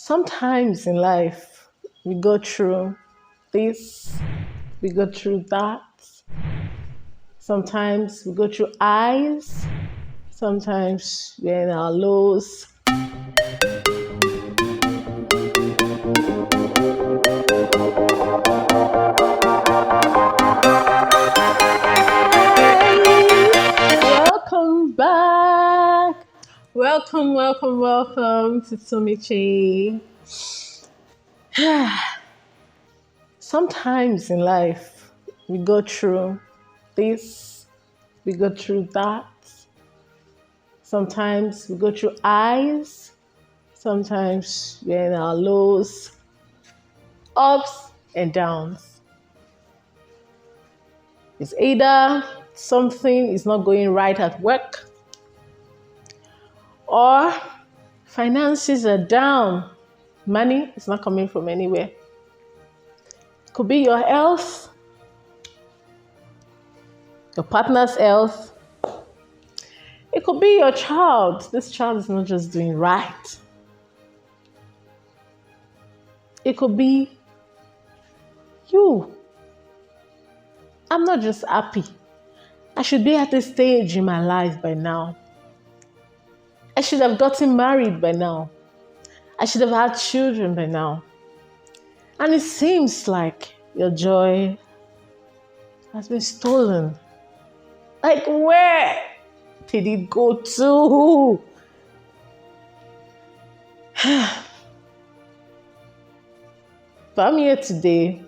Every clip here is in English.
Sometimes in life, we go through this, we go through that. Sometimes we go through highs, sometimes we're in our lows. Welcome back. Welcome to TUNMICHAY. Sometimes in life, we go through this, we go through that. Sometimes we go through highs, sometimes we're in our lows, ups and downs. It's either something is not going right at work, or finances are down. Money is not coming from anywhere. Could be your health, your partner's health. It could be your child. This child is not just doing right. It could be you. I'm not just happy. I should be at this stage in my life by now. I should have gotten married by now. I should have had children by now. And it seems like your joy has been stolen. Like, where did it go to? But I'm here today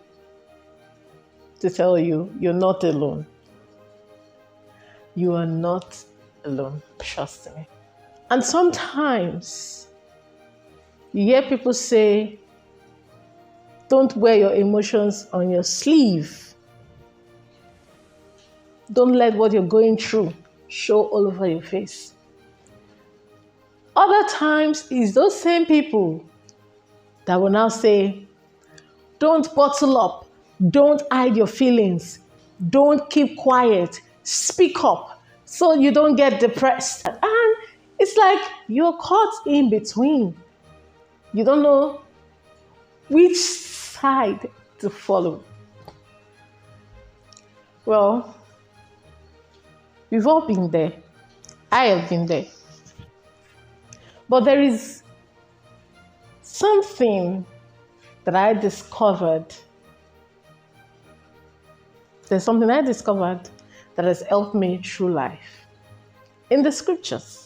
to tell you, you're not alone. You are not alone. Trust me. And sometimes you hear people say, don't wear your emotions on your sleeve. Don't let what you're going through show all over your face. Other times, it's those same people that will now say, don't bottle up. Don't hide your feelings. Don't keep quiet. Speak up so you don't get depressed. And it's like you're caught in between. You don't know which side to follow. Well, we've all been there. I have been there. But there is something that I discovered. There's something I discovered that has helped me through life. In the scriptures,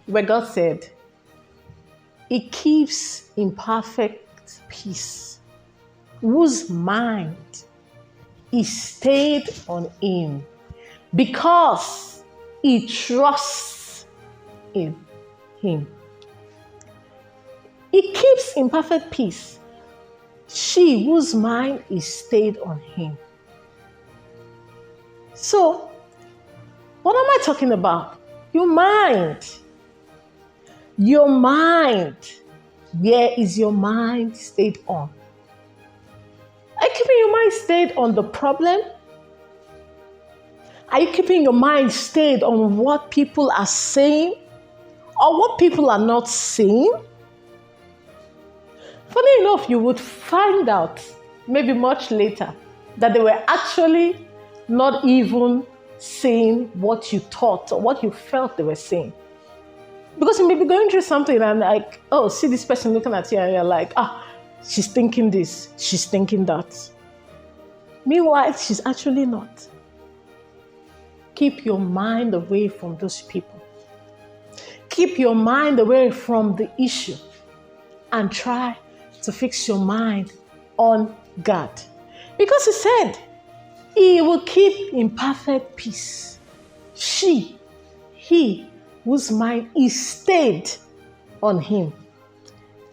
where God said, He keeps in perfect peace whose mind is stayed on Him because he trusts in Him. He keeps in perfect peace she whose mind is stayed on Him. So, what am I talking about? Your mind. Your mind. Where is your mind stayed on? Are you keeping your mind stayed on the problem? Are you keeping your mind stayed on what people are saying or what people are not saying? Funny enough, you would find out maybe much later that they were actually not even saying what you thought or what you felt they were saying. Because you may be going through something and like, oh, see this person looking at you and you're like, she's thinking this, she's thinking that. Meanwhile, she's actually not. Keep your mind away from those people. Keep your mind away from the issue and try to fix your mind on God. Because He said, He will keep in perfect peace he whose mind is stayed on Him.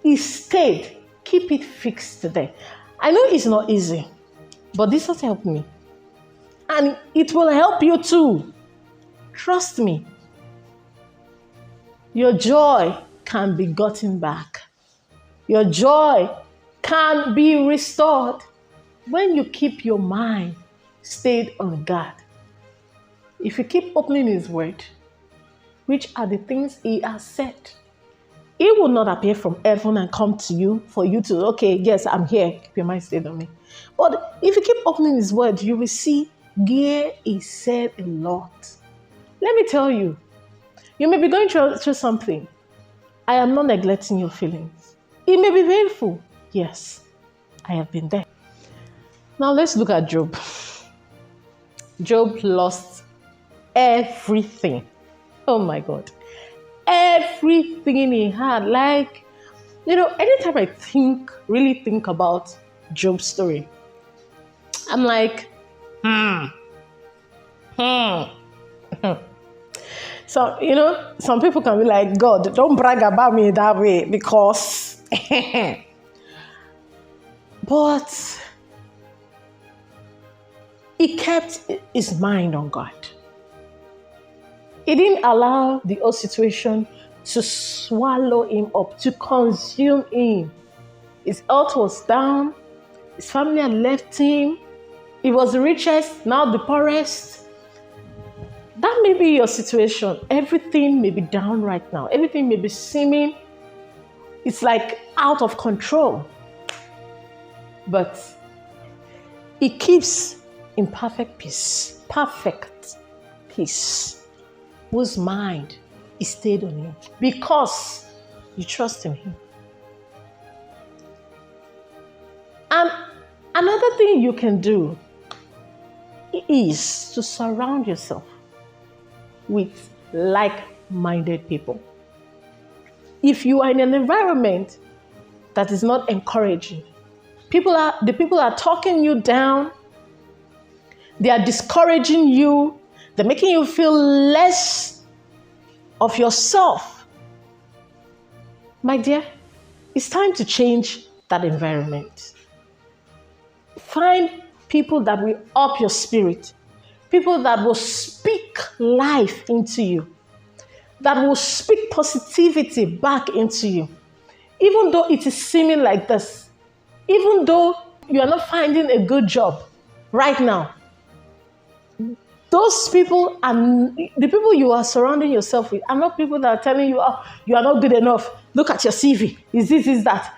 He stayed. Keep it fixed today. I know it's not easy, but this has helped me. And it will help you too. Trust me. Your joy can be gotten back. Your joy can be restored when you keep your mind stayed on God. If you keep opening His word, which are the things He has said, It will not appear from heaven and come to you for you to, okay, yes, I'm here. Keep your mind stayed on me. But if you keep opening his word, you will see there is said a lot. Let me tell you, you may be going through something. I am not neglecting your feelings. It may be painful. Yes, I have been there. Now let's look at Job. Job lost everything. Oh my God. Everything he had. Like, anytime I really think about Job's story, I'm like, So, some people can be like, God, don't brag about me that way because. But he kept his mind on God. He didn't allow the whole situation to swallow him up, to consume him. His health was down. His family had left him. He was the richest, now the poorest. That may be your situation. Everything may be down right now. Everything may be seeming, it's like out of control. But he keeps in perfect peace, whose mind is stayed on him because you trust in him. And another thing you can do is to surround yourself with like-minded people. If you are in an environment that is not encouraging, the people are talking you down, they are discouraging you, they're making you feel less of yourself. My dear, it's time to change that environment. Find people that will up your spirit, people that will speak life into you, that will speak positivity back into you. Even though it is seeming like this, even though you are not finding a good job right now, those people and the people you are surrounding yourself with are not people that are telling you, oh, you are not good enough. Look at your CV. Is this, is that?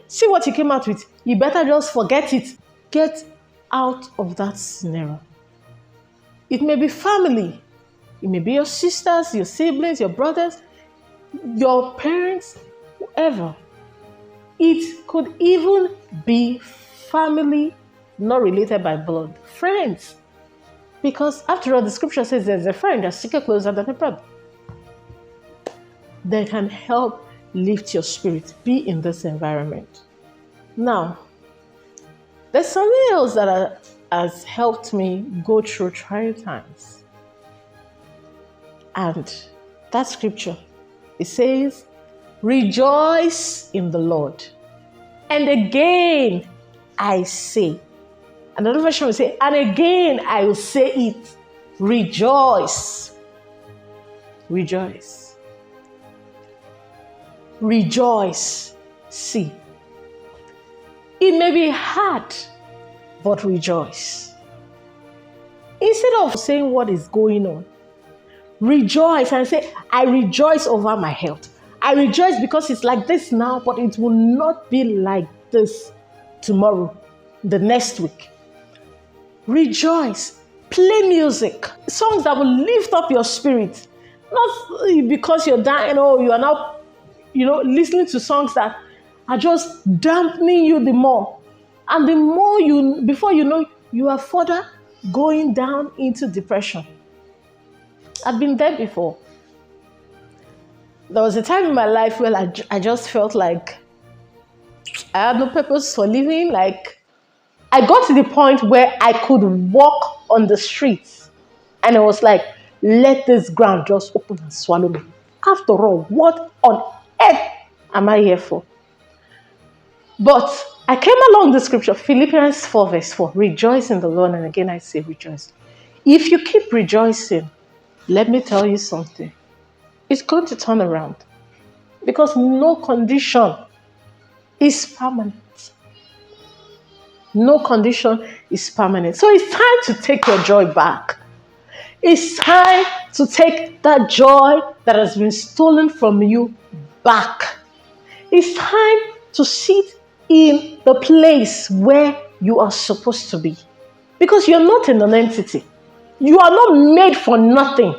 See what you came out with. You better just forget it. Get out of that scenario. It may be family. It may be your sisters, your siblings, your brothers, your parents, whoever. It could even be family not related by blood, friends. Because after all, the scripture says there's a friend that's sticker closer than a brother. They can help lift your spirit. Be in this environment. Now, there's something else that has helped me go through trying times. And that scripture, it says, rejoice in the Lord. And again, I say. Another version will say, and again, I will say it. Rejoice. Rejoice. Rejoice. See. It may be hard, but rejoice. Instead of saying what is going on, rejoice and say, I rejoice over my health. I rejoice because it's like this now, but it will not be like this tomorrow, the next week. Rejoice. Play music. Songs that will lift up your spirit. Not because you're dying or you are now, listening to songs that are just dampening you the more. And the more before you know, you are further going down into depression. I've been there before. There was a time in my life where I just felt like I had no purpose for living. Like, I got to the point where I could walk on the streets and it was like, let this ground just open and swallow me. After all, what on earth am I here for? But I came along the scripture, Philippians 4 verse 4, rejoice in the Lord, and again I say rejoice. If you keep rejoicing, let me tell you something. It's going to turn around because no condition is permanent. No condition is permanent. So it's time to take your joy back. It's time to take that joy that has been stolen from you back. It's time to sit in the place where you are supposed to be. Because you're not a non-entity. You are not made for nothing.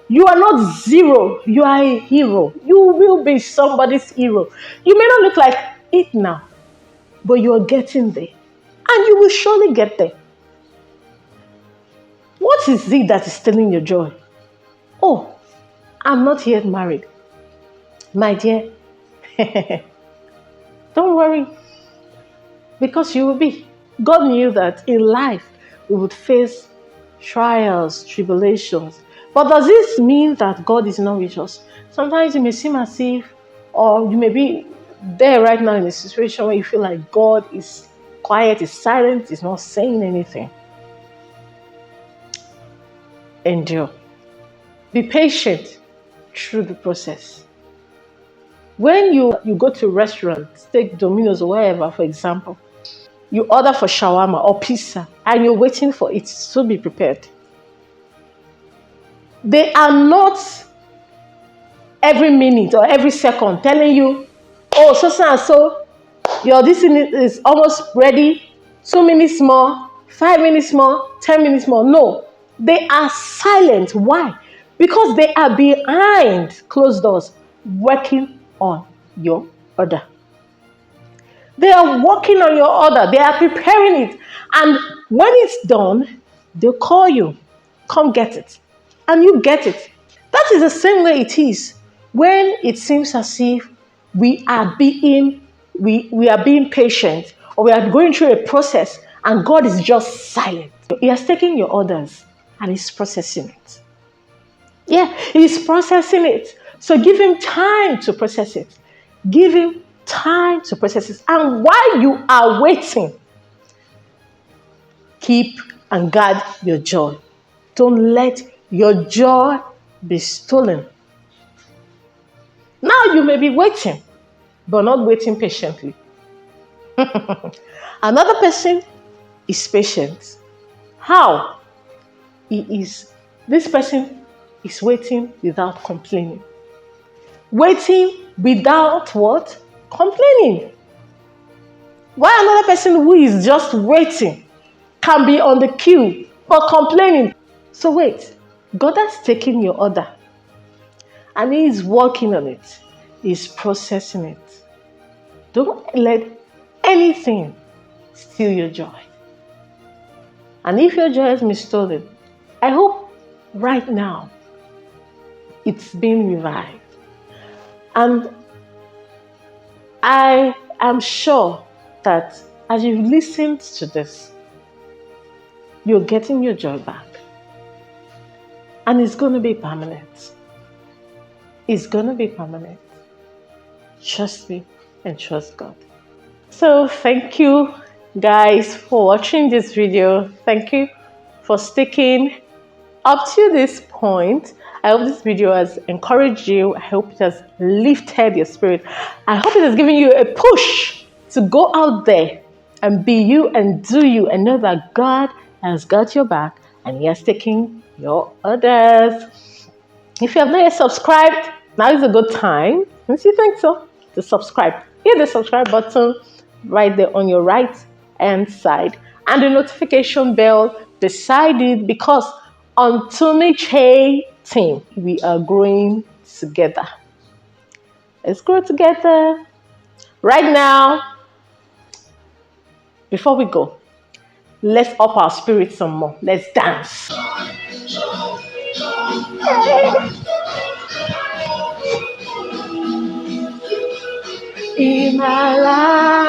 You are not zero. You are a hero. You will be somebody's hero. You may not look like it now, but you are getting there. And you will surely get there. What is it that is stealing your joy? Oh, I'm not yet married. My dear, don't worry, because you will be. God knew that in life we would face trials, tribulations. But does this mean that God is not with us? Sometimes it may seem as if, or you may be there right now in a situation where you feel like God is quiet, is silent, is not saying anything. Endure. Be patient through the process. When you go to a restaurant, take Domino's or wherever, for example, you order for shawarma or pizza and you're waiting for it, so be prepared. They are not every minute or every second telling you, oh, so and so, your this is almost ready, 2 minutes more, 5 minutes more, 10 minutes more. No, they are silent. Why? Because they are behind closed doors working on your order. They are working on your order. They are preparing it. And when it's done, they'll call you. Come get it. And you get it. That is the same way it is when it seems as if we are being patient, or we are going through a process and God is just silent. He has taken your orders and He's processing it. Yeah, He's processing it. So give Him time to process it. Give Him time to process it. And while you are waiting, keep and guard your joy. Don't let your joy be stolen. Now you may be waiting, but not waiting patiently. Another person is patient. How? This person is waiting without complaining. Waiting without what? Complaining. Why another person who is just waiting can be on the queue but complaining? So wait, God has taken your order and He is working on it. He's processing it. Don't let anything steal your joy. And if your joy has been stolen, I hope right now it's been revived. And I am sure that as you've listened to this, you're getting your joy back. And it's going to be permanent. It's going to be permanent. Trust me and trust God. So thank you guys for watching this video. Thank you for sticking up to this point. I hope this video has encouraged you. I hope it has lifted your spirit. I hope it has given you a push to go out there and be you and do you, and know that God has got your back and He has taken your orders. If you have not yet subscribed, now is a good time, if you think so, to subscribe. Hit the subscribe button right there on your right hand side and the notification bell beside it, because on TUNMICHAY team, we are growing together. Let's grow together. Right now, before we go, let's up our spirits some more. Let's dance. In my life.